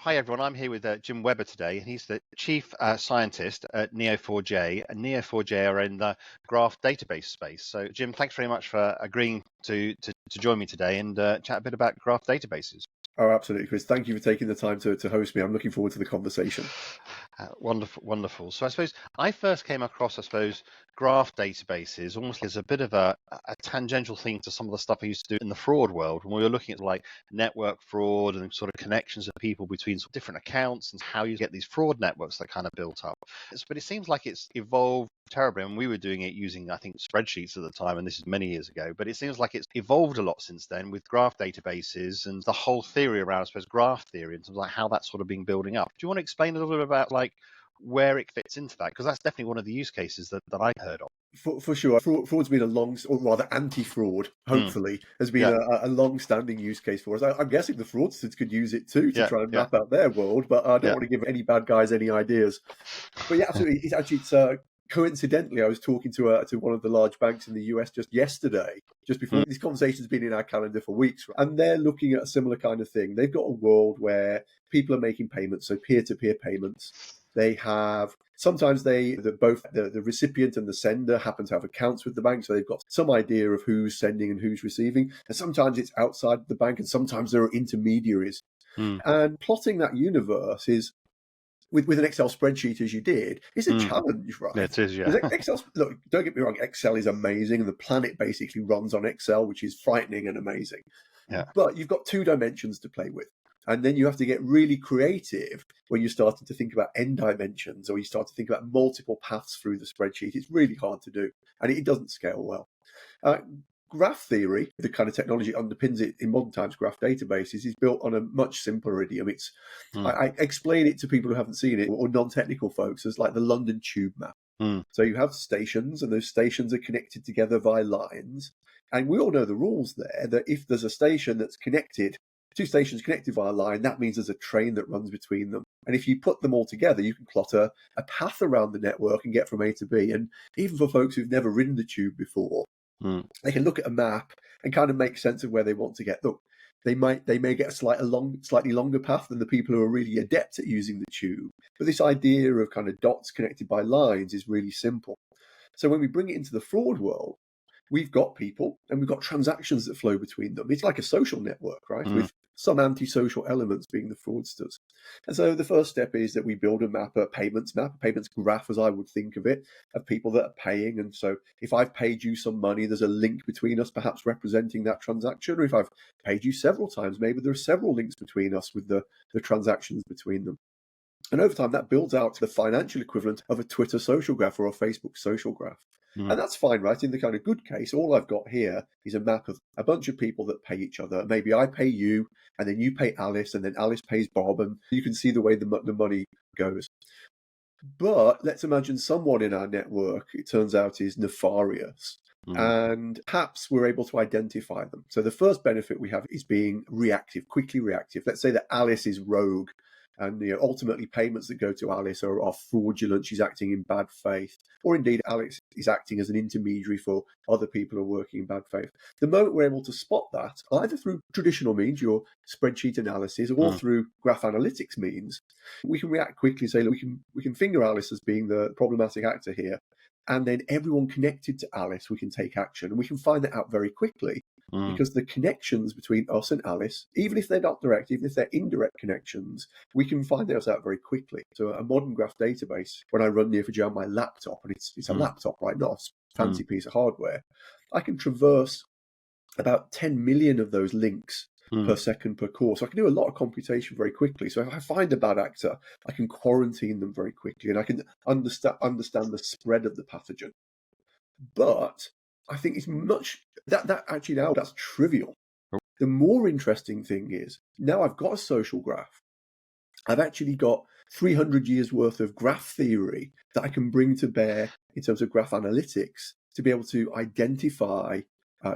Hi everyone, I'm here with Jim Webber today, and he's the chief scientist at Neo4j, and Neo4j are in the graph database space. So Jim, thanks very much for agreeing to join me today and chat a bit about graph databases. Oh, absolutely, Chris. Thank you for taking the time to host me. I'm looking forward to the conversation. Wonderful, wonderful. So I suppose I first came across, graph databases almost as a bit of a tangential thing to some of the stuff I used to do in the fraud world when we were looking at like network fraud and sort of connections of people between sort of different accounts and how you get these fraud networks that kind of built up. But it seems like it's evolved terribly. And we were doing it using, I think, spreadsheets at the time, and this is many years ago. But it seems like it's evolved a lot since then with graph databases and the whole theory around, I suppose, graph theory in terms of like how that's sort of being building up. Do you want to explain a little bit about like where it fits into that? Because that's definitely one of the use cases that I've heard of. For sure. Fraud's been a long, or rather anti-fraud, hopefully, has been a long-standing use case for us. I'm guessing the fraudsters could use it too to try and map out their world, but I don't want to give any bad guys any ideas. But yeah, absolutely. It's coincidentally, I was talking to one of the large banks in the US just yesterday, just before this conversation's been in our calendar for weeks, and they're looking at a similar kind of thing. They've got a world where people are making payments, so peer-to-peer payments. They have sometimes both the recipient and the sender happen to have accounts with the bank, so they've got some idea of who's sending and who's receiving. And sometimes it's outside the bank, and sometimes there are intermediaries. And plotting that universe is with an Excel spreadsheet, as you did, is a challenge, right? It is, yeah. Excel, look, don't get me wrong, Excel is amazing, and the planet basically runs on Excel, which is frightening and amazing. Yeah. But you've got two dimensions to play with. And then you have to get really creative when you're starting to think about n dimensions, or you start to think about multiple paths through the spreadsheet. It's really hard to do, and it doesn't scale well. Graph theory, the kind of technology underpins it in modern times, graph databases, is built on a much simpler idiom. I explain it to people who haven't seen it, or non-technical folks, as like the London Tube map. So you have stations, and those stations are connected together via lines. And we all know the rules there, that if there's a station that's connected, two stations connected via a line, that means there's a train that runs between them. And if you put them all together, you can plot a path around the network and get from A to B. And even for folks who've never ridden the tube before, they can look at a map and kind of make sense of where they want to get. Look, they may get a slightly longer path than the people who are really adept at using the tube. But this idea of kind of dots connected by lines is really simple. So when we bring it into the fraud world, we've got people and we've got transactions that flow between them. It's like a social network, right? With some antisocial elements being the fraudsters. And so the first step is that we build a payments graph, as I would think of it, of people that are paying. And so if I've paid you some money, there's a link between us, perhaps representing that transaction. Or if I've paid you several times, maybe there are several links between us with the transactions between them. And over time, that builds out to the financial equivalent of a Twitter social graph or a Facebook social graph. And that's fine, right? In the kind of good case, all I've got here is a map of a bunch of people that pay each other. Maybe I pay you, and then you pay Alice, and then Alice pays Bob, and you can see the way the money goes. But let's imagine someone in our network, it turns out, is nefarious. And perhaps we're able to identify them. So the first benefit we have is being reactive, quickly reactive. Let's say that Alice is rogue, and ultimately payments that go to Alice are fraudulent. She's acting in bad faith. Or indeed, Alice is acting as an intermediary for other people who are working in bad faith. The moment we're able to spot that, either through traditional means, your spreadsheet analysis, or through graph analytics means, we can react quickly and say, look, we can finger Alice as being the problematic actor here. And then everyone connected to Alice, we can take action. And we can find that out very quickly. Because the connections between us and Alice, even if they're not direct, even if they're indirect connections, we can find those out very quickly. So a modern graph database, when I run Neo4j on my laptop, and it's a laptop, right, not a fancy piece of hardware, I can traverse about 10 million of those links per second per core. So I can do a lot of computation very quickly. So if I find a bad actor, I can quarantine them very quickly, and I can understand the spread of the pathogen. But I think it's that's trivial. The more interesting thing is, now I've got a social graph. I've actually got 300 years worth of graph theory that I can bring to bear in terms of graph analytics to be able to identify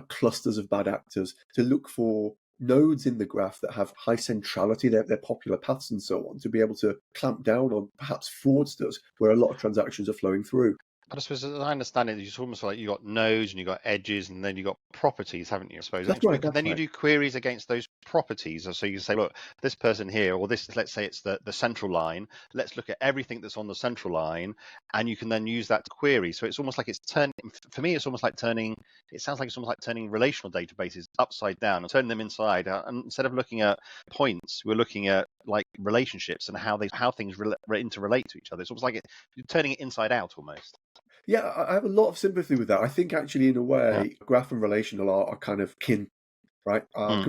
clusters of bad actors, to look for nodes in the graph that have high centrality, their popular paths and so on, to be able to clamp down on perhaps fraudsters where a lot of transactions are flowing through. But I suppose, as I understand it, it's almost like you got nodes and you got edges, and then you got properties, haven't you? I suppose. That's right. Then you do queries against those properties. So you can say, look, this person here, or this, let's say it's the central line. Let's look at everything that's on the central line, and you can then use that to query. So it's almost like it's turning. For me, it's almost like turning. It sounds like it's almost like turning relational databases upside down and turning them inside out. And instead of looking at points, we're looking at like relationships and how things interrelate to each other. It's almost like you're turning it inside out almost. Yeah, I have a lot of sympathy with that. I think actually, in a way, graph and relational are kind of kin, right?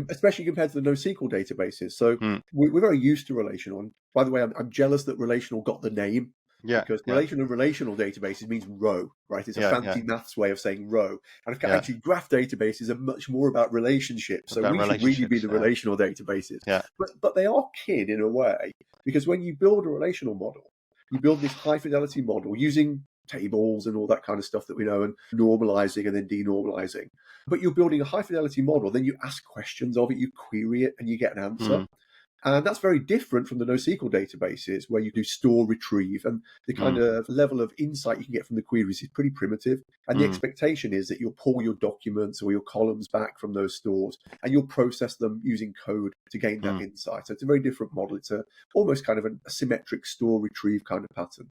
Especially compared to the NoSQL databases. So we're very used to relational. And by the way, I'm jealous that relational got the name. Because relational databases means row, right? It's a fancy maths way of saying row. And actually, graph databases are much more about relationships. So we should really be the relational databases. But they are kin in a way, because when you build a relational model, you build this high fidelity model using tables and all that kind of stuff that we know, and normalizing and then denormalizing. But you're building a high fidelity model, then you ask questions of it, you query it, and you get an answer. And that's very different from the NoSQL databases where you do store, retrieve, and the kind of level of insight you can get from the queries is pretty primitive. And the expectation is that you'll pull your documents or your columns back from those stores and you'll process them using code to gain that insight. So it's a very different model. It's almost kind of a symmetric store, retrieve kind of pattern.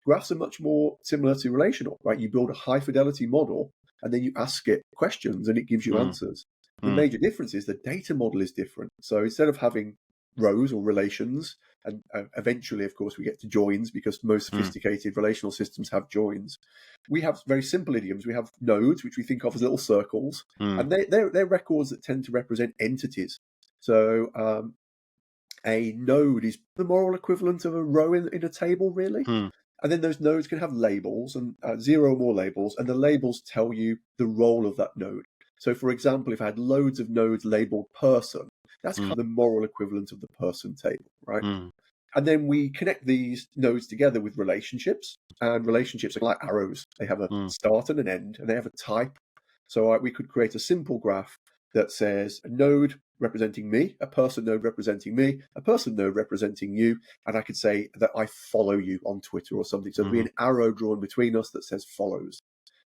Graphs are much more similar to relational, right? You build a high fidelity model and then you ask it questions and it gives you answers. The major difference is the data model is different. So instead of having rows or relations, and eventually, of course, we get to joins because most sophisticated relational systems have joins. We have very simple idioms. We have nodes, which we think of as little circles, and they're records that tend to represent entities. So a node is the moral equivalent of a row in a table, really. And then those nodes can have labels, and 0 or more labels, and the labels tell you the role of that node. So, for example, if I had loads of nodes labeled person, that's kind of the moral equivalent of the person table, right? And then we connect these nodes together with relationships, and relationships are like arrows. They have a start and an end, and they have a type. So we could create a simple graph that says a node representing me, a person node representing me, a person node representing you, and I could say that I follow you on Twitter or something. So there'll be an arrow drawn between us that says follows.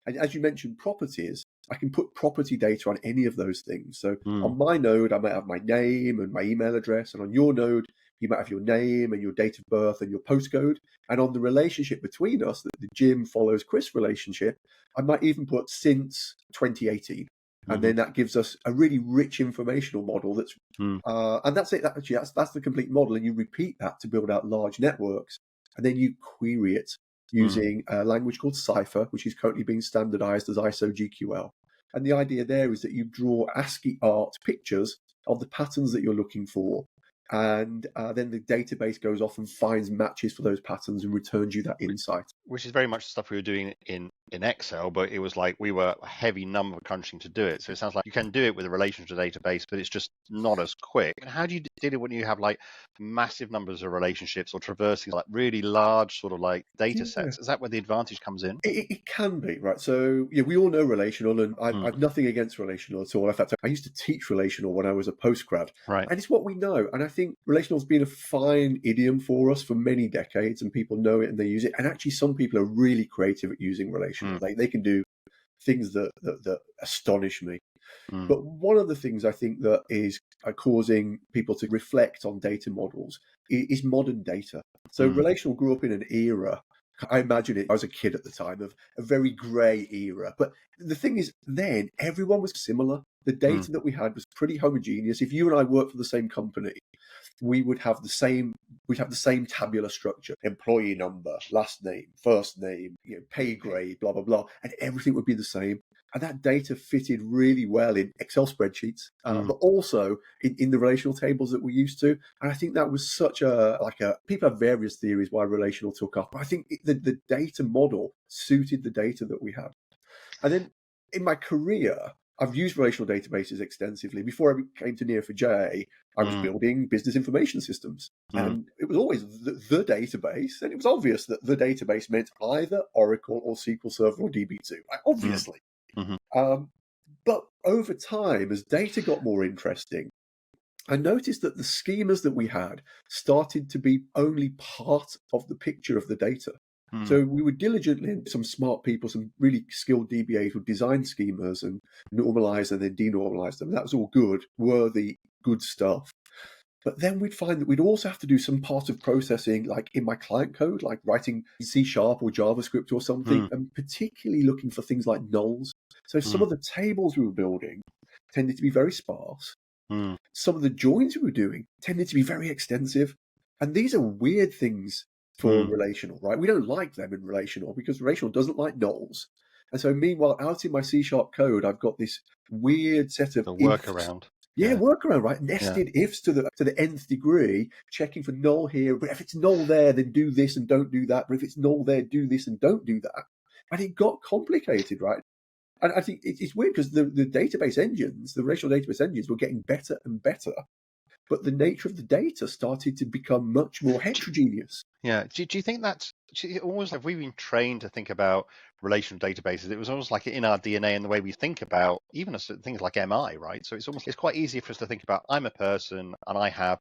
And as you mentioned, properties, I can put property data on any of those things. So on my node, I might have my name and my email address. And on your node, you might have your name and your date of birth and your postcode. And on the relationship between us, the Jim follows Chris relationship, I might even put since 2018. And then that gives us a really rich informational model that's, and that's it. That's the complete model. And you repeat that to build out large networks. And then you query it using a language called Cypher, which is currently being standardized as ISO GQL. And the idea there is that you draw ASCII art pictures of the patterns that you're looking for. And then the database goes off and finds matches for those patterns and returns you that insight. Which is very much the stuff we were doing in Excel, but it was like we were a heavy number crunching to do it. So it sounds like you can do it with a relational database, but it's just not as quick. And how do you do it when you have like massive numbers of relationships or traversing like really large sort of like data sets? Is that where the advantage comes in? It can be, right? So we all know relational, and I've nothing against relational at all. In fact, I used to teach relational when I was a postgrad. Right. And it's what we know. And I think relational's been a fine idiom for us for many decades, and people know it and they use it. And actually, some people are really creative at using relational. They can do things that astonish me. But one of the things I think that is causing people to reflect on data models is modern data. So relational grew up in an era, I imagine it, I was a kid at the time, of a very grey era. But the thing is, then everyone was similar. The data that we had was pretty homogeneous. If you and I worked for the same company, we would have the same tabular structure: employee number, last name, first name, pay grade, blah blah blah, and everything would be the same. And that data fitted really well in Excel spreadsheets, but also in the relational tables that we're used to. And I think that was such people have various theories why relational took off, but I think the data model suited the data that we had. And then in my career, I've used relational databases extensively. Before I came to Neo4j, I was building business information systems. And it was always the database. And it was obvious that the database meant either Oracle or SQL Server or DB2, obviously. But over time, as data got more interesting, I noticed that the schemas that we had started to be only part of the picture of the data. So we were diligently, some smart people, some really skilled DBAs would design schemas and normalize and then denormalize them. That was all good, were the good stuff. But then we'd find that we'd also have to do some part of processing, like in my client code, like writing C# or JavaScript or something, and particularly looking for things like nulls. So some of the tables we were building tended to be very sparse. Some of the joins we were doing tended to be very extensive. And these are weird things for relational, right? We don't like them in relational because relational doesn't like nulls. And so meanwhile, out in my C# code, I've got this weird set of The workaround. Yeah, workaround, right? Nested ifs to the nth degree, checking for null here. But if it's null there, then do this and don't do that. But if it's null there, do this and don't do that. And it got complicated, right? And I think it's weird because the database engines, the relational database engines, were getting better and better. But the nature of the data started to become much more heterogeneous. Yeah. Do you think that's almost like we've been trained to think about relational databases? It was almost like in our DNA and the way we think about even things like MI, right? So it's quite easy for us to think about I'm a person and I have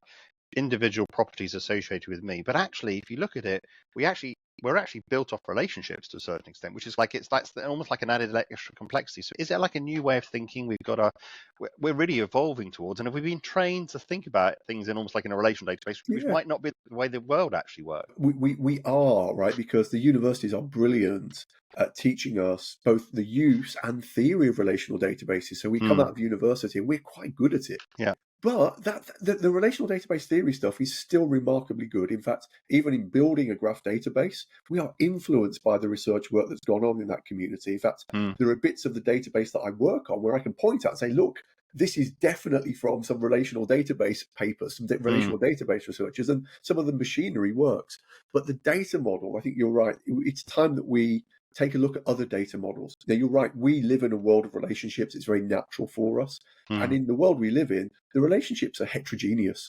individual properties associated with me. But actually, if you look at it, we're actually built off relationships to a certain extent, which is like that's almost like an added extra complexity. So is there like a new way of thinking we're really evolving towards? And have we been trained to think about things in almost like in a relational database, which might not be the way the world actually works? We are, right, because the universities are brilliant at teaching us both the use and theory of relational databases. So we come out of university and we're quite good at it. Yeah. But the relational database theory stuff is still remarkably good. In fact, even in building a graph database, we are influenced by the research work that's gone on in that community. In fact, there are bits of the database that I work on where I can point at and say, look, this is definitely from some relational database papers, some relational database researchers, and some of the machinery works. But the data model, I think you're right. It's time that we take a look at other data models. Now, you're right. We live in a world of relationships. It's very natural for us. And in the world we live in, the relationships are heterogeneous.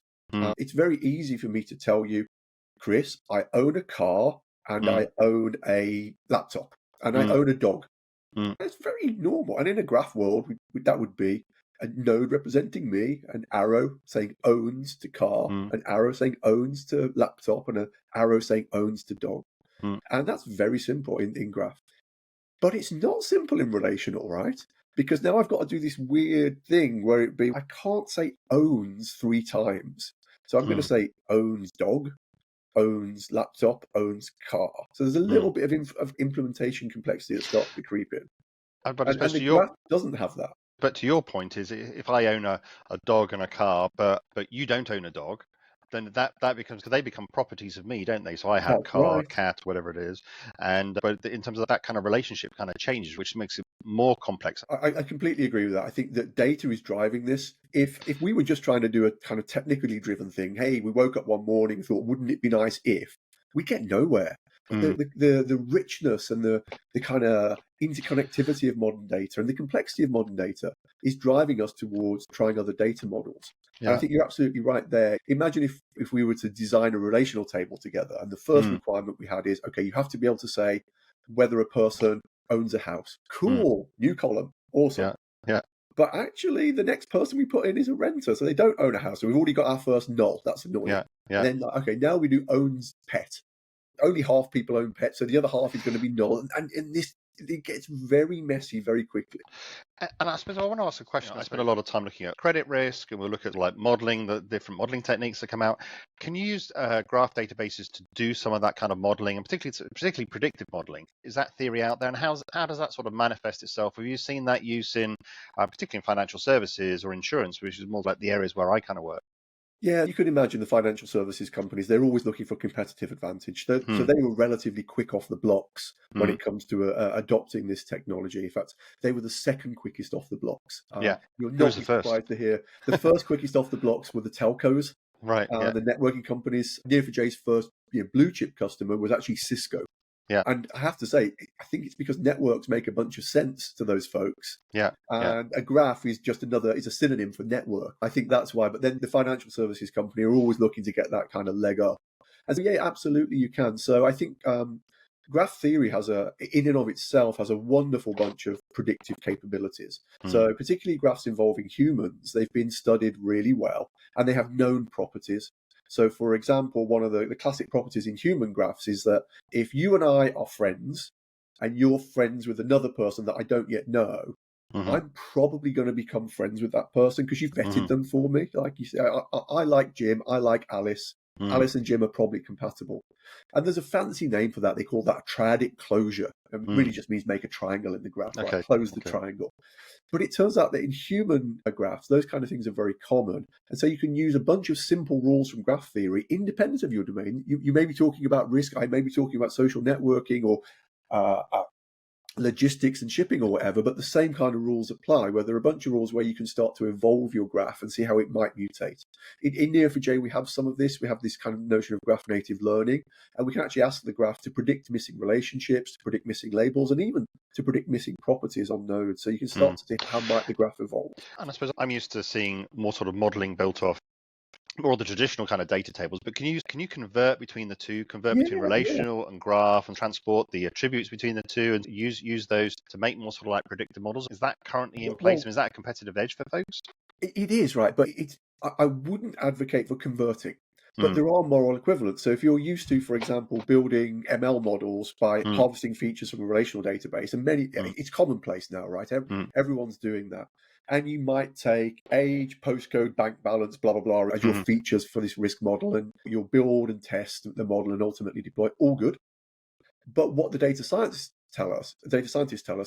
It's very easy for me to tell you, Chris, I own a car and I own a laptop and I own a dog. It's very normal. And in a graph world, that would be a node representing me, an arrow saying owns to car, an arrow saying owns to laptop, and an arrow saying owns to dog. And that's very simple in graph. But it's not simple in relational, right? Because now I've got to do this weird thing where I can't say owns 3 times. So I'm going to say owns dog, owns laptop, owns car. So there's a little bit of implementation complexity that starts to creep in. But I suppose and the graph doesn't have that. But to your point is, if I own a dog and a car, but you don't own a dog, then that becomes, because they become properties of me, don't they? So I have That's car, right. cat, whatever it is, but in terms of that kind of relationship, kind of changes, which makes it more complex. I completely agree with that. I think that data is driving this. If we were just trying to do a kind of technically driven thing, hey, we woke up one morning and thought, wouldn't it be nice if, we get nowhere. But the richness and the kind of interconnectivity of modern data and the complexity of modern data is driving us towards trying other data models. Yeah. And I think you're absolutely right there. Imagine if we were to design a relational table together, and the first requirement we had is, okay, you have to be able to say whether a person owns a house. Cool. New column. Awesome. Yeah. But actually, the next person we put in is a renter, so they don't own a house. So we've already got our first null. That's annoying. Yeah. And then, okay, now we do owns pet. Only half people own pets, so the other half is going to be null. And this, it gets very messy very quickly. And I suppose I want to ask a question. I spend a lot of time looking at credit risk, and we'll look at like modeling, the different modeling techniques that come out. Can you use graph databases to do some of that kind of modeling, and particularly predictive modeling? Is that theory out there, and how does that sort of manifest itself? Have you seen that use in particularly in financial services or insurance, which is more like the areas where I kind of work? Yeah, you could imagine the financial services companies, they're always looking for competitive advantage. So they were relatively quick off the blocks when it comes to adopting this technology. In fact, they were the second quickest off the blocks. Yeah. You'll not be surprised to hear the first quickest off the blocks were the telcos, right? The networking companies. Neo4j's first blue chip customer was actually Cisco. Yeah. And I have to say, I think it's because networks make a bunch of sense to those folks. Yeah. And a graph is just is a synonym for network. I think that's why. But then the financial services company are always looking to get that kind of leg up. And so, yeah, absolutely you can. So I think graph theory in and of itself has a wonderful bunch of predictive capabilities. So particularly graphs involving humans, they've been studied really well and they have known properties. So, for example, one of the classic properties in human graphs is that if you and I are friends and you're friends with another person that I don't yet know, I'm probably going to become friends with that person because you've vetted them for me. Like you say, I like Jim, I like Alice. Alice and Jim are probably compatible. And there's a fancy name for that. They call that a triadic closure. It really just means make a triangle in the graph, right? Close the triangle. But it turns out that in human graphs, those kind of things are very common. And so you can use a bunch of simple rules from graph theory independent of your domain. You may be talking about risk. I may be talking about social networking or logistics and shipping or whatever, but the same kind of rules apply, where there are a bunch of rules where you can start to evolve your graph and see how it might mutate. In Neo4j, we have some of this. We have this kind of notion of graph native learning, and we can actually ask the graph to predict missing relationships, to predict missing labels, and even to predict missing properties on nodes. So you can start to see how might the graph evolve. And I suppose I'm used to seeing more sort of modeling built off more of the traditional kind of data tables, but can you convert between the two, between relational and graph, and transport the attributes between the two and use those to make more sort of like predictive models? Is that currently in place? And is that a competitive edge for folks? It is, right, but I wouldn't advocate for converting. But there are moral equivalents. So if you're used to, for example, building ML models by harvesting features from a relational database, and it's commonplace now, right? Everyone's doing that. And you might take age, postcode, bank balance, blah, blah, blah, as your features for this risk model, and you'll build and test the model and ultimately deploy. All good. But what the data scientists tell us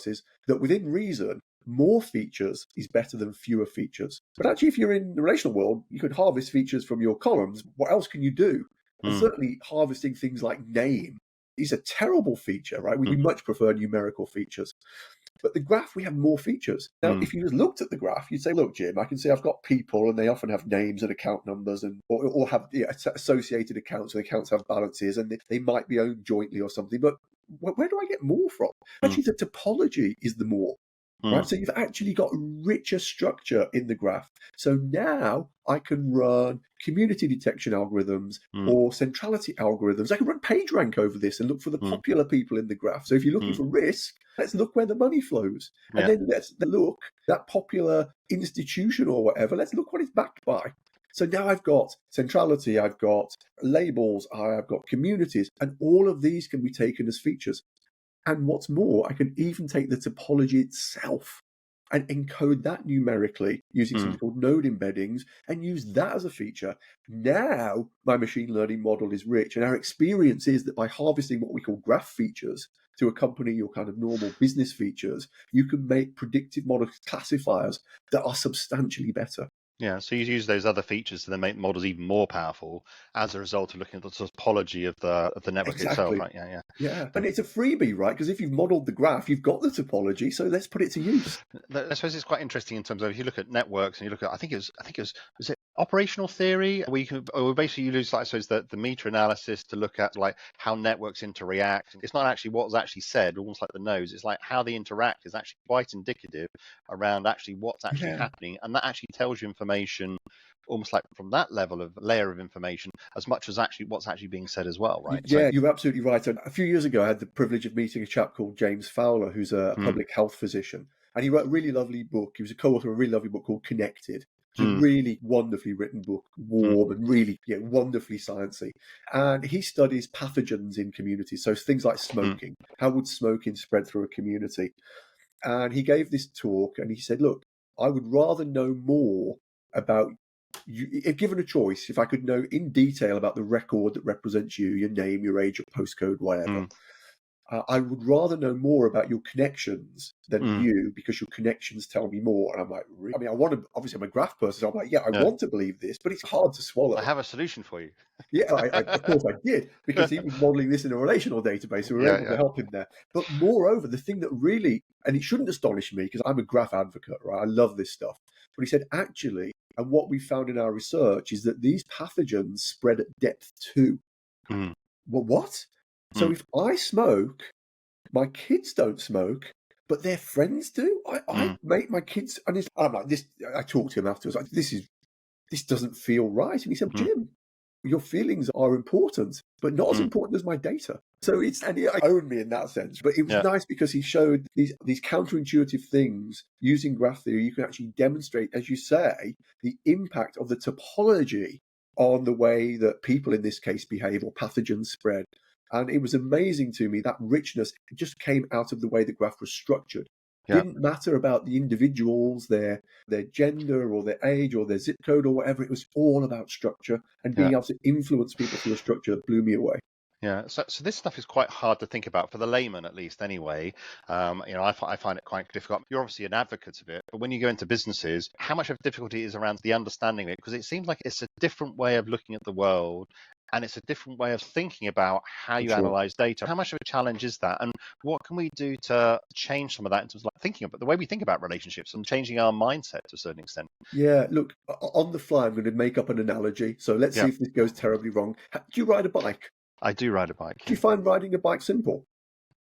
is that within reason, more features is better than fewer features. But actually, if you're in the relational world, you could harvest features from your columns. What else can you do? And certainly harvesting things like name is a terrible feature, right? We much prefer numerical features. But the graph, we have more features. Now, if you just looked at the graph, you'd say, look, Jim, I can see I've got people, and they often have names and account numbers, and or have associated accounts, and accounts have balances, and they might be owned jointly or something. But where do I get more from? Actually, the topology is the more. Right, so you've actually got richer structure in the graph. So now I can run community detection algorithms or centrality algorithms. I can run PageRank over this and look for the popular people in the graph. So if you're looking for risk, let's look where the money flows. And then let's look that popular institution or whatever. Let's look what it's backed by. So now I've got centrality, I've got labels, I've got communities, and all of these can be taken as features. And what's more, I can even take the topology itself and encode that numerically using something called node embeddings and use that as a feature. Now my machine learning model is rich. And our experience is that by harvesting what we call graph features to accompany your kind of normal business features, you can make predictive model classifiers that are substantially better. Yeah, so you use those other features to then make models even more powerful as a result of looking at the topology of the network itself, right? Yeah, and it's a freebie, right? Because if you've modeled the graph, you've got the topology, so let's put it to use. I suppose it's quite interesting in terms of if you look at networks and you look at, I think it was it operational theory, where you can, or basically you use, like, I suppose, the meta analysis to look at like how networks interact. It's not actually what was actually said, almost like the nodes. It's like how they interact is actually quite indicative around actually what's actually happening, and that actually tells you information almost like from that layer of information as much as actually what's actually being said as well, right? Yeah, you're absolutely right. And a few years ago, I had the privilege of meeting a chap called James Fowler, who's a public health physician. And he wrote a really lovely book. He was a co-author of a really lovely book called Connected. It's a really wonderfully written book, warm and really wonderfully sciencey. And he studies pathogens in communities. So things like smoking. How would smoking spread through a community? And he gave this talk and he said, look, I would rather know more about you. If given a choice, if I could know in detail about the record that represents you, your name, your age, your postcode, whatever, I would rather know more about your connections than you, because your connections tell me more. And I'm like, really? I mean, obviously I'm a graph person, so I'm like, I want to believe this, but it's hard to swallow. I have a solution for you. Of course I did, because he was modeling this in a relational database, so we were able to help him there. But moreover, the thing that really, and it shouldn't astonish me because I'm a graph advocate, right? I love this stuff. But he said, actually, and what we found in our research is that these pathogens spread at depth too. Well, what? So if I smoke, my kids don't smoke, but their friends do. I make my kids, and I'm like this. I talked to him afterwards. Like, this doesn't feel right. And he said, Jim, your feelings are important, but not as important as my data. So he owned me in that sense. But it was nice because he showed these counterintuitive things using graph theory. You can actually demonstrate, as you say, the impact of the topology on the way that people in this case behave or pathogens spread. And it was amazing to me, that richness just came out of the way the graph was structured. Yeah. Didn't matter about the individuals, their gender or their age or their zip code or whatever. It was all about structure, and Yeah. being able to influence people through a structure blew me away. Yeah, so this stuff is quite hard to think about for the layman, at least, anyway. I find it quite difficult. You're obviously an advocate of it, but when you go into businesses, how much of a difficulty is around the understanding of it? Because it seems like it's a different way of looking at the world, and it's a different way of thinking about how For you sure. analyze data. How much of a challenge is that, and what can we do to change some of that in terms of like thinking about the way we think about relationships and changing our mindset to a certain extent? Yeah, look, on the fly, I'm going to make up an analogy. So let's see Yeah, if this goes terribly wrong. Do you ride a bike? I do ride a bike. Do you find riding a bike simple?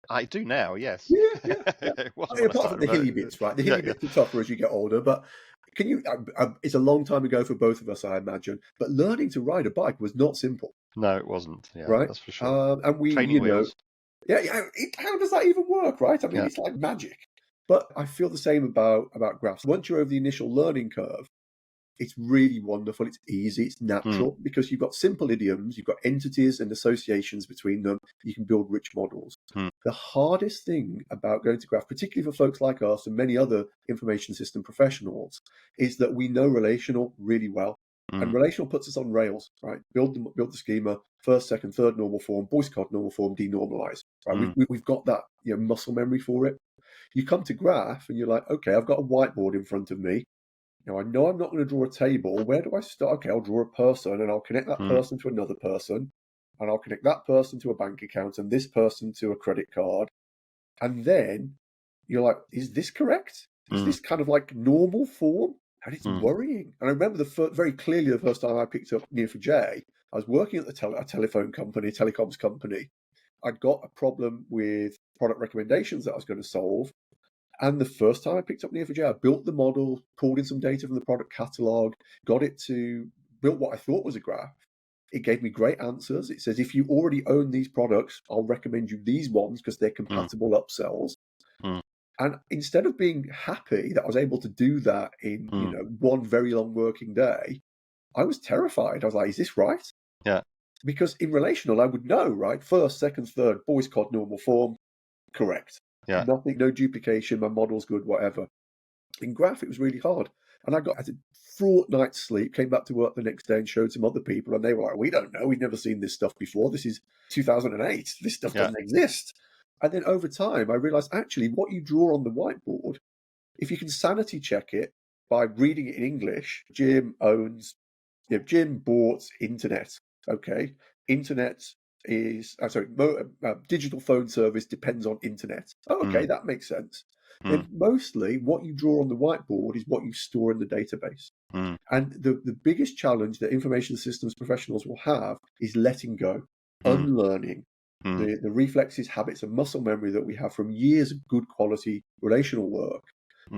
I do now, yes. Yeah, yeah, yeah. It I wasn't mean, when I apart from started. the hilly bits, right? The Yeah, hilly yeah. bits are tougher as you get older, but can you? It's a long time ago for both of us, I imagine. But learning to ride a bike was not simple, No, it wasn't. Yeah, right? that's for sure. And we, Training wheels. yeah, yeah. How does that even work, right? I mean, Yeah. it's like magic. But I feel the same about graphs. Once you're over the initial learning curve, it's really wonderful. It's easy. It's Mm, natural because you've got simple idioms, you've got entities and associations between them. You can build rich models. mm, The hardest thing about going to graph, particularly for folks like us and many other information system professionals, is that we know relational really well. And mm, relational puts us on rails, right? Build the schema, first, second, third normal form, Boyce card normal form, denormalize. Right? mm, We've got that muscle memory for it. You come to graph and you're like, okay, I've got a whiteboard in front of me. Now, I know I'm not going to draw a table. Where do I start? Okay, I'll draw a person and I'll connect that mm, person to another person, and I'll connect that person to a bank account and this person to a credit card. And then you're like, is this correct? Is mm, this kind of like normal form? And it's mm, worrying. And I remember very clearly the first time I picked up Neo4j, I was working at a telephone company, a telecoms company. I'd got a problem with product recommendations that I was going to solve. And the first time I picked up Neo4j, I built the model, pulled in some data from the product catalog, got it to build what I thought was a graph. It gave me great answers. It says, if you already own these products, I'll recommend you these ones because they're mm, compatible upsells. mm, And instead of being happy that I was able to do that in, mm. one very long working day, I was terrified. I was like, is this right? Yeah. Because in relational, I would know, right? First, second, third, Boyce code normal form, correct. Yeah. Nothing, no duplication, my model's good, whatever. In graph, it was really hard. And I had a fraught night's sleep, came back to work the next day and showed some other people, and they were like, we don't know, we've never seen this stuff before. This is 2008. This stuff Yeah. doesn't exist. And then over time, I realized actually what you draw on the whiteboard, if you can sanity check it by reading it in English, Jim bought internet. Okay. Internet is, digital phone service depends on internet. Oh, okay, Mm, that makes sense. mm, Then mostly what you draw on the whiteboard is what you store in the database. mm, And the biggest challenge that information systems professionals will have is letting go, mm, unlearning mm, the reflexes, habits, and muscle memory that we have from years of good quality relational work,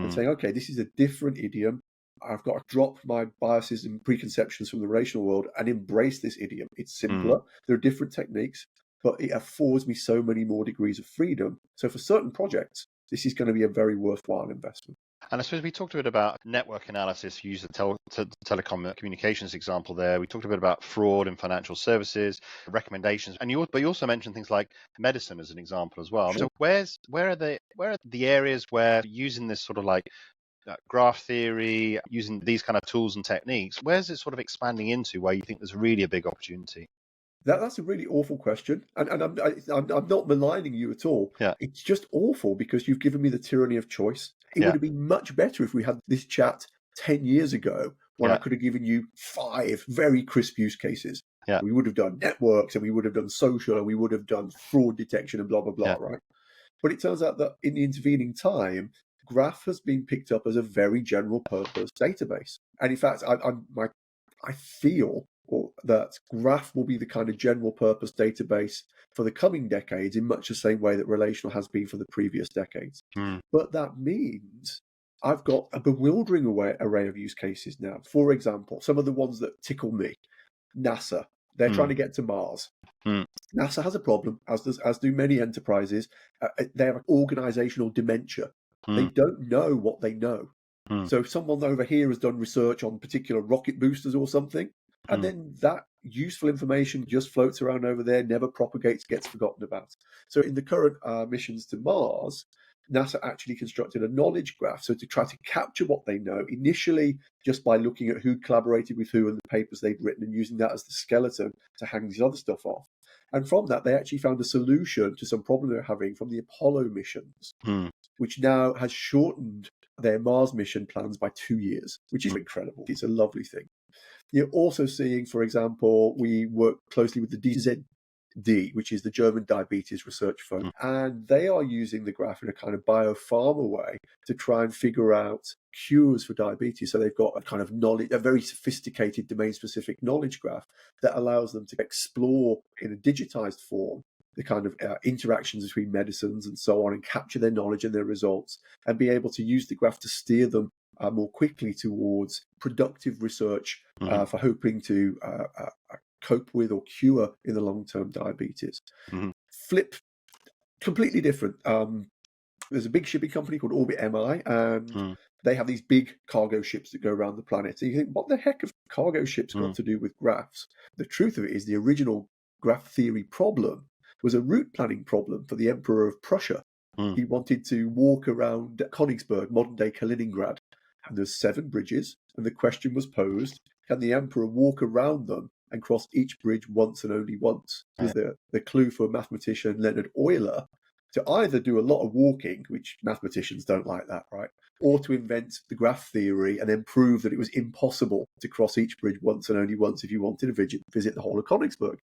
and mm, saying, okay, this is a different idiom. I've got to drop my biases and preconceptions from the relational world and embrace this idiom. It's mm. simpler. There are different techniques, but it affords me so many more degrees of freedom. So for certain projects, this is going to be a very worthwhile investment. And I suppose we talked a bit about network analysis. You used the telecom communications example there. We talked a bit about fraud in financial services, recommendations, and but you also mentioned things like medicine as an example as well. Sure. So where are the areas where using this sort of like graph theory, using these kind of tools and techniques, where's it sort of expanding into where you think there's really a big opportunity? That's a really awful question, and I'm not maligning you at all. Yeah, It's just awful because you've given me the tyranny of choice. It would yeah, have been much better if we had this chat 10 years ago when I yeah, could have given you 5 very crisp use cases. yeah, We would have done networks and we would have done social and we would have done fraud detection and blah, blah, blah, yeah. right? But it turns out that in the intervening time, Graph has been picked up as a very general purpose database. And in fact, I feel that Graph will be the kind of general purpose database for the coming decades in much the same way that relational has been for the previous decades. Mm, But that means I've got a bewildering array of use cases now. For example, some of the ones that tickle me. NASA, they're trying mm, to get to Mars. mm, NASA has a problem, as do many enterprises. They have organizational dementia. They mm, don't know what they know. mm, So if someone over here has done research on particular rocket boosters or something, and mm, then that useful information just floats around over there, never propagates, gets forgotten about. So in the current missions to Mars, NASA actually constructed a knowledge graph. So to try to capture what they know, initially just by looking at who collaborated with who and the papers they'd written and using that as the skeleton to hang this other stuff off. And from that, they actually found a solution to some problem they were having from the Apollo missions, which now has shortened their Mars mission plans by 2 years, which is incredible. It's a lovely thing. You're also seeing, for example, we work closely with the DZD, which is the German Diabetes Research Fund, and they are using the graph in a kind of biopharma way to try and figure out cures for diabetes. So they've got a kind of knowledge, a very sophisticated domain-specific knowledge graph that allows them to explore in a digitized form the kind of interactions between medicines and so on, and capture their knowledge and their results, and be able to use the graph to steer them more quickly towards productive research for hoping to cope with or cure in the long-term diabetes. Flip, completely different. There's a big shipping company called Orbit MI, and they have these big cargo ships that go around the planet. So you think, what the heck have cargo ships got to do with graphs? The truth of it is the original graph theory problem was a route planning problem for the Emperor of Prussia. He wanted to walk around Königsberg, modern-day Kaliningrad, and there's 7 bridges, and the question was posed, can the Emperor walk around them and cross each bridge once and only once? Is the clue for mathematician Leonhard Euler to either do a lot of walking, which mathematicians don't like that, right? Or to invent the graph theory and then prove that it was impossible to cross each bridge once and only once if you wanted to visit the whole of Königsberg.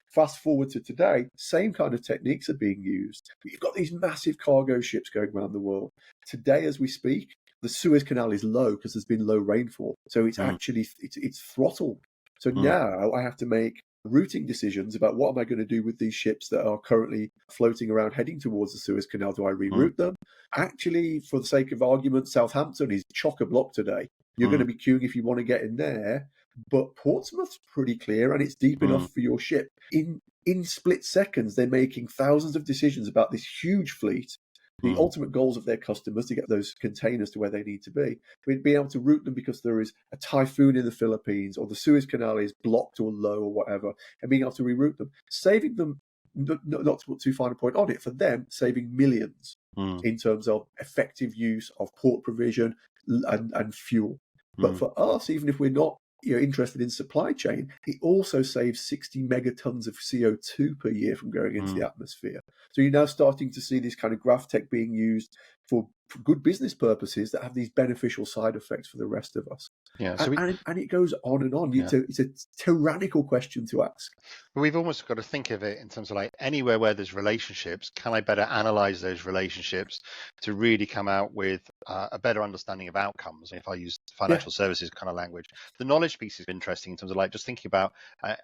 Fast forward to today, same kind of techniques are being used. But you've got these massive cargo ships going around the world. Today, as we speak, the Suez Canal is low because there's been low rainfall. So it's actually, it's throttled. So now I have to make routing decisions about what am I going to do with these ships that are currently floating around heading towards the Suez Canal. Do I reroute them? Actually, for the sake of argument, Southampton is chock-a-block today. You're going to be queuing if you want to get in there. But Portsmouth's pretty clear, and it's deep enough for your ship. In split seconds, they're making thousands of decisions about this huge fleet. The ultimate goals of their customers to get those containers to where they need to be. We'd be able to route them because there is a typhoon in the Philippines, or the Suez Canal is blocked or low or whatever, and being able to reroute them, saving them, not to put too fine a point on it, for them, saving millions in terms of effective use of port provision and fuel. But for us, even if we're not interested in supply chain, it also saves 60 megatons of CO2 per year from going into the atmosphere. So you're now starting to see this kind of graph tech being used for good business purposes that have these beneficial side effects for the rest of us. Yeah, and it goes on and on. It's a tyrannical question to ask. We've almost got to think of it in terms of like anywhere where there's relationships, can I better analyze those relationships to really come out with a better understanding of outcomes? If I use financial services kind of language, the knowledge piece is interesting in terms of like just thinking about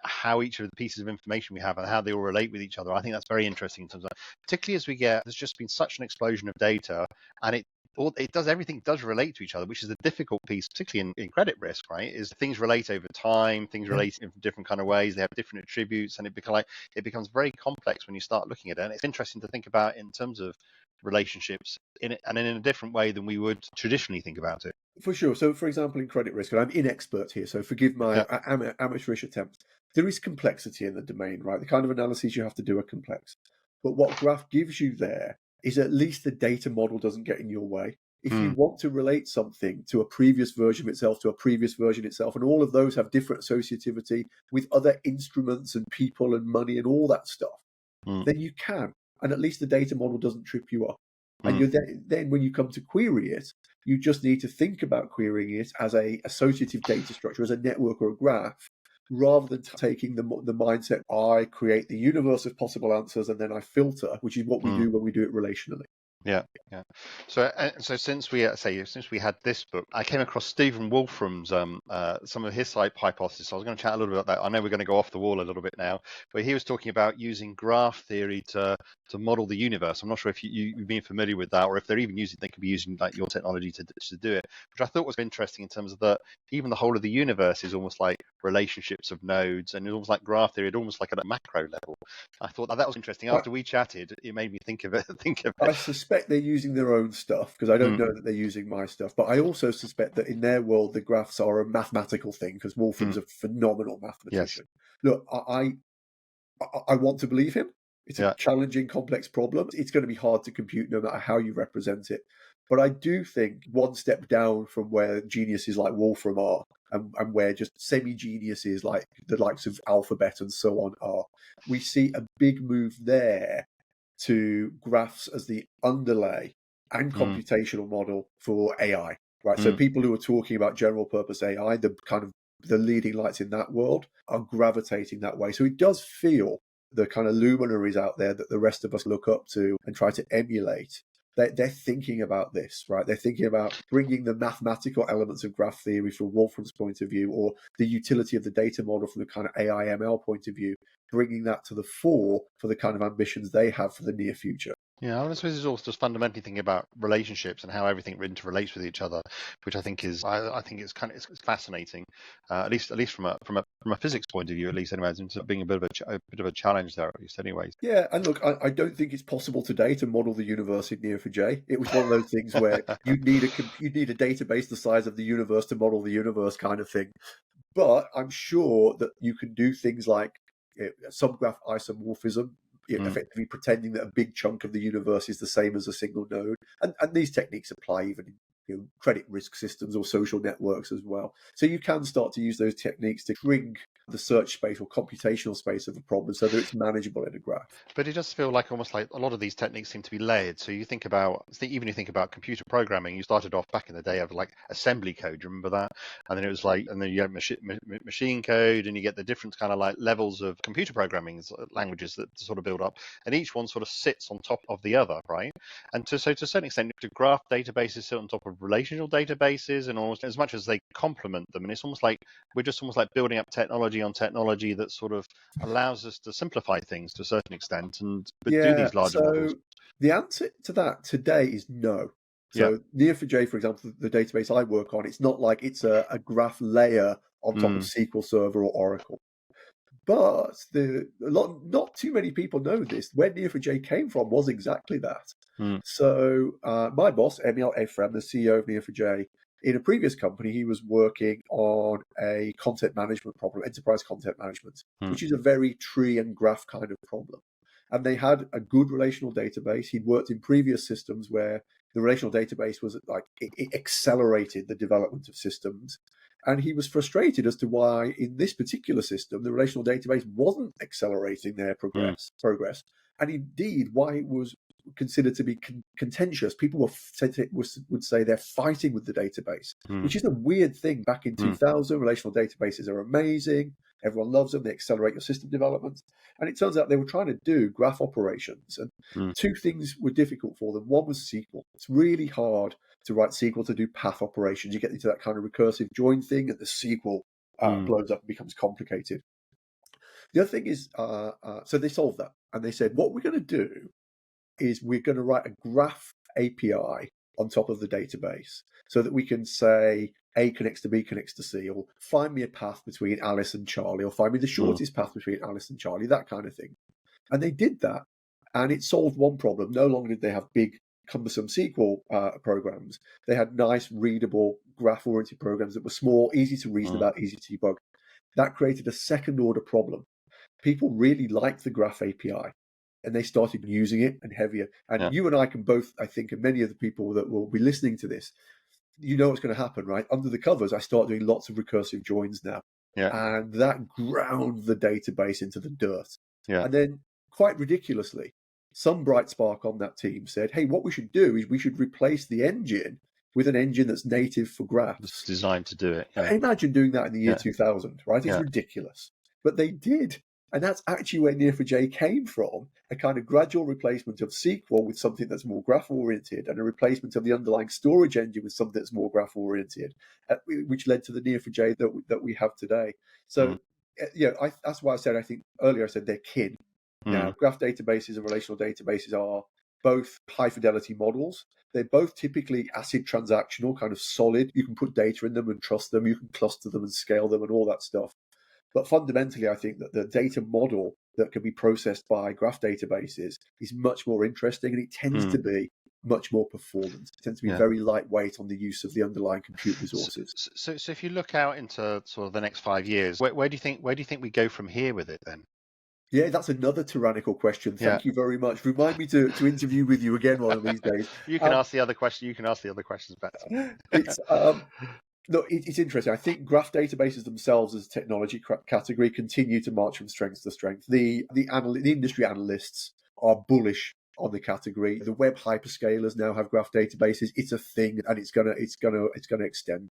how each of the pieces of information we have and how they all relate with each other. I think that's very interesting in terms of, particularly as there's just been such an explosion of data, and everything does relate to each other, which is the difficult piece, particularly in credit risk, right? Is things relate over time, things relate in different kind of ways, they have different attributes, and it becomes very complex when you start looking at it. And it's interesting to think about in terms of relationships in a different way than we would traditionally think about it. For sure. So, for example, in credit risk, and I'm inexpert here, so forgive my amateurish attempt. There is complexity in the domain, right? The kind of analyses you have to do are complex. But what graph gives you there is at least the data model doesn't get in your way. If you want to relate something to a previous version of itself, to a previous version itself, and all of those have different associativity with other instruments and people and money and all that stuff, then you can. And at least the data model doesn't trip you up. And then when you come to query it, you just need to think about querying it as a associative data structure, as a network or a graph, rather than taking the mindset, I create the universe of possible answers and then I filter, which is what we do when we do it relationally. Yeah. So since we had this book, I came across Stephen Wolfram's some of his hypotheses. I was going to chat a little bit about that. I know we're going to go off the wall a little bit now, but he was talking about using graph theory to model the universe. I'm not sure if you've been familiar with that, or if they could be using like your technology to do it, which I thought was interesting in terms of that even the whole of the universe is almost like relationships of nodes, and it's almost like graph theory, almost like at a macro level. I thought that was interesting. After we chatted, it made me think of it. I suspect they're using their own stuff because I don't know that they're using my stuff. But I also suspect that in their world, the graphs are a mathematical thing because Wolfram's a phenomenal mathematician. Yes. Look, I want to believe him. It's a Yeah. challenging, complex problem. It's going to be hard to compute no matter how you represent it. But I do think one step down from where geniuses like Wolfram are, and where just semi-geniuses like the likes of Alphabet and so on are, we see a big move there to graphs as the underlay and Mm. computational model for AI, right? So Mm. people who are talking about general purpose AI, the kind of the leading lights in that world, are gravitating that way. So it does feel the kind of luminaries out there that the rest of us look up to and try to emulate. They're thinking about this, right? They're thinking about bringing the mathematical elements of graph theory from Wolfram's point of view, or the utility of the data model from the kind of AI ML point of view, bringing that to the fore for the kind of ambitions they have for the near future. Yeah, I suppose it's also just fundamentally thinking about relationships and how everything interrelates with each other, which I think is I think it's it's fascinating, at least from a physics point of view, at least anyway. It ends up being a bit of a challenge there, at least anyways. Yeah, and look, I don't think it's possible today to model the universe in Neo4j. It was one of those things where you'd need a database the size of the universe to model the universe, kind of thing. But I'm sure that you can do things like subgraph isomorphism, effectively pretending that a big chunk of the universe is the same as a single node. And these techniques apply even in credit risk systems or social networks as well. So you can start to use those techniques to shrink the search space or computational space of a problem so that it's manageable in a graph. But it does feel like almost like a lot of these techniques seem to be layered. So you think about, even you think about computer programming, you started off back in the day of like assembly code. Do you remember that? And then it was like, and then you have machine code, and you get the different kind of like levels of computer programming languages that sort of build up, and each one sort of sits on top of the other, right? And to a certain extent, to graph databases sit on top of relational databases, and almost as much as they complement them, and it's almost like we're just almost like building up technology on technology that sort of allows us to simplify things to a certain extent and do these larger models. The answer to that today is no. So Neo4j, for example, the database I work on, it's not like it's a graph layer on top of SQL Server or Oracle. But not too many people know this. Where Neo4j came from was exactly that. So my boss, Emil Ephraim, the CEO of Neo4j, in a previous company, he was working on a content management problem, enterprise content management, which is a very tree and graph kind of problem. And they had a good relational database. He'd worked in previous systems where the relational database was like, it accelerated the development of systems. And he was frustrated as to why in this particular system, the relational database wasn't accelerating their progress. And indeed, why it was considered to be contentious. People would say they're fighting with the database, which is a weird thing. Back in 2000, relational databases are amazing. Everyone loves them. They accelerate your system development. And it turns out they were trying to do graph operations. And two things were difficult for them. One was SQL. It's really hard to write SQL to do path operations. You get into that kind of recursive join thing, and the SQL blows up and becomes complicated. The other thing is, so they solved that. And they said, what we're going to do is we're going to write a graph API on top of the database so that we can say A connects to B connects to C, or find me a path between Alice and Charlie, or find me the shortest path between Alice and Charlie, that kind of thing. And they did that, and it solved one problem. No longer did they have big, cumbersome SQL programs. They had nice, readable, graph-oriented programs that were small, easy to reason about, easy to debug. That created a second-order problem. People really liked the graph API, and they started using it and heavier. And you and I can both, I think, and many of the people that will be listening to this, you know what's going to happen, right? Under the covers, I start doing lots of recursive joins now. And that ground the database into the dirt. And then, quite ridiculously, some bright spark on that team said, hey, what we should do is we should replace the engine with an engine that's native for graphs. It's designed to do it. Imagine doing that in the year 2000, right? It's ridiculous. But they did. And that's actually where Neo4j came from, a kind of gradual replacement of SQL with something that's more graph-oriented, and a replacement of the underlying storage engine with something that's more graph-oriented, which led to the Neo4j that we have today. So, that's why I said, I think earlier I said they're kin. Now, graph databases and relational databases are both high-fidelity models. They're both typically ACID transactional, kind of solid. You can put data in them and trust them. You can cluster them and scale them and all that stuff. But fundamentally, I think that the data model that can be processed by graph databases is much more interesting, and it tends to be much more performant. It tends to be very lightweight on the use of the underlying compute resources. So if you look out into sort of the next 5 years, where do you think we go from here with it then? Yeah, that's another tyrannical question. Yeah. Thank you very much. Remind me to interview with you again one of these days. You can ask the other question. You can ask the other questions better. It's no, it's interesting. I think graph databases themselves as a technology category continue to march from strength to strength. The industry analysts are bullish on the category. The web hyperscalers now have graph databases. It's a thing, and it's gonna extend.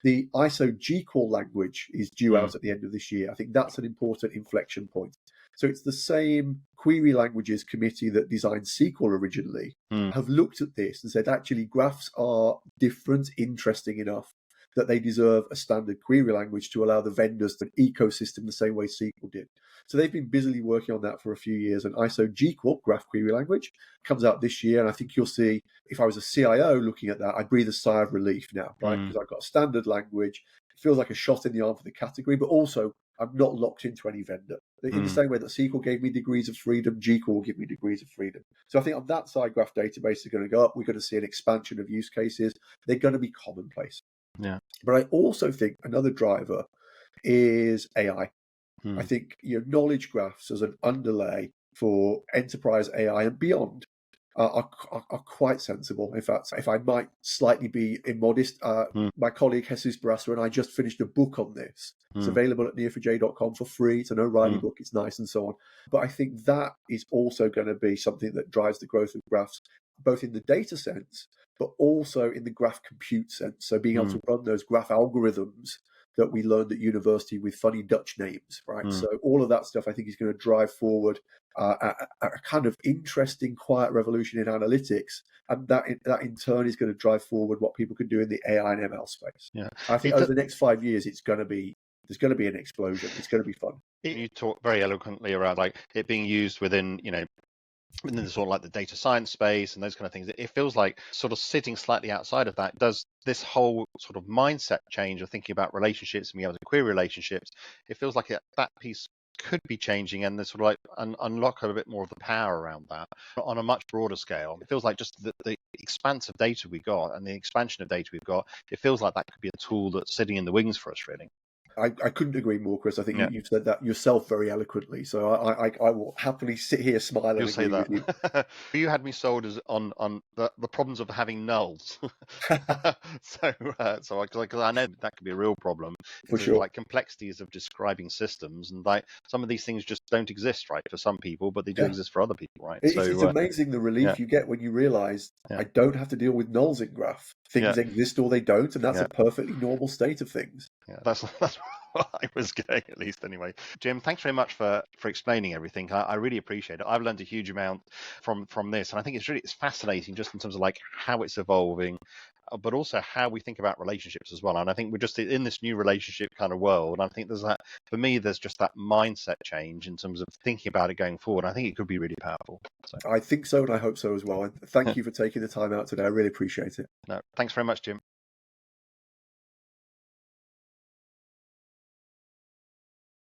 The ISO GQual language is due out at the end of this year. I think that's an important inflection point. So it's the same query languages committee that designed SQL originally have looked at this and said, actually, graphs are different, interesting enough that they deserve a standard query language to allow the vendors to ecosystem the same way SQL did. So they've been busily working on that for a few years. And ISO GQual, graph query language, comes out this year. And I think you'll see, if I was a CIO looking at that, I'd breathe a sigh of relief now, right? Because I've got a standard language. It feels like a shot in the arm for the category, but also I'm not locked into any vendor. In the same way that SQL gave me degrees of freedom, GQual will give me degrees of freedom. So I think on that side, graph databases are going to go up. We're going to see an expansion of use cases. They're going to be commonplace. Yeah. But I also think another driver is AI. I think knowledge graphs as an underlay for enterprise AI and beyond are quite sensible. In fact, if I might slightly be immodest, my colleague Jesus Barraza and I just finished a book on this. It's available at neo4j.com for free. It's an O'Reilly book. It's nice and so on. But I think that is also going to be something that drives the growth of graphs, both in the data sense, but also in the graph compute sense. So being able to run those graph algorithms that we learned at university with funny Dutch names, right? So all of that stuff, I think, is going to drive forward a kind of interesting, quiet revolution in analytics, and that in turn is going to drive forward what people can do in the AI and ML space. Yeah, I think over the next 5 years, there's going to be an explosion. It's going to be fun. You talk very eloquently around like it being used within within the sort of like the data science space and those kind of things. It feels like sort of sitting slightly outside of that. Does this whole sort of mindset change of thinking about relationships and being able to query relationships, it feels like that piece could be changing and there's sort of like unlock a bit more of the power around that on a much broader scale. It feels like just the expanse of data we got and the expansion of data we've got, it feels like that could be a tool that's sitting in the wings for us, really. I couldn't agree more, Chris. I think you've said that yourself very eloquently. So I will happily sit here smiling. You'll say that. You had me sold as on the problems of having nulls. so I know that could be a real problem. For sure. Like complexities of describing systems, and like some of these things just don't exist, right, for some people, but they do exist for other people, right? It's amazing the relief you get when you realize I don't have to deal with nulls in graph. Things exist or they don't, and that's a perfectly normal state of things. Yeah, that's where I was going, at least anyway. Jim, thanks very much for explaining everything. I really appreciate it. I've learned a huge amount from this, and I think it's fascinating just in terms of like how it's evolving, but also how we think about relationships as well. And I think we're just in this new relationship kind of world. And I think for me, there's just that mindset change in terms of thinking about it going forward. I think it could be really powerful. So. I think so, and I hope so as well. And thank you for taking the time out today. I really appreciate it. No, thanks very much, Jim.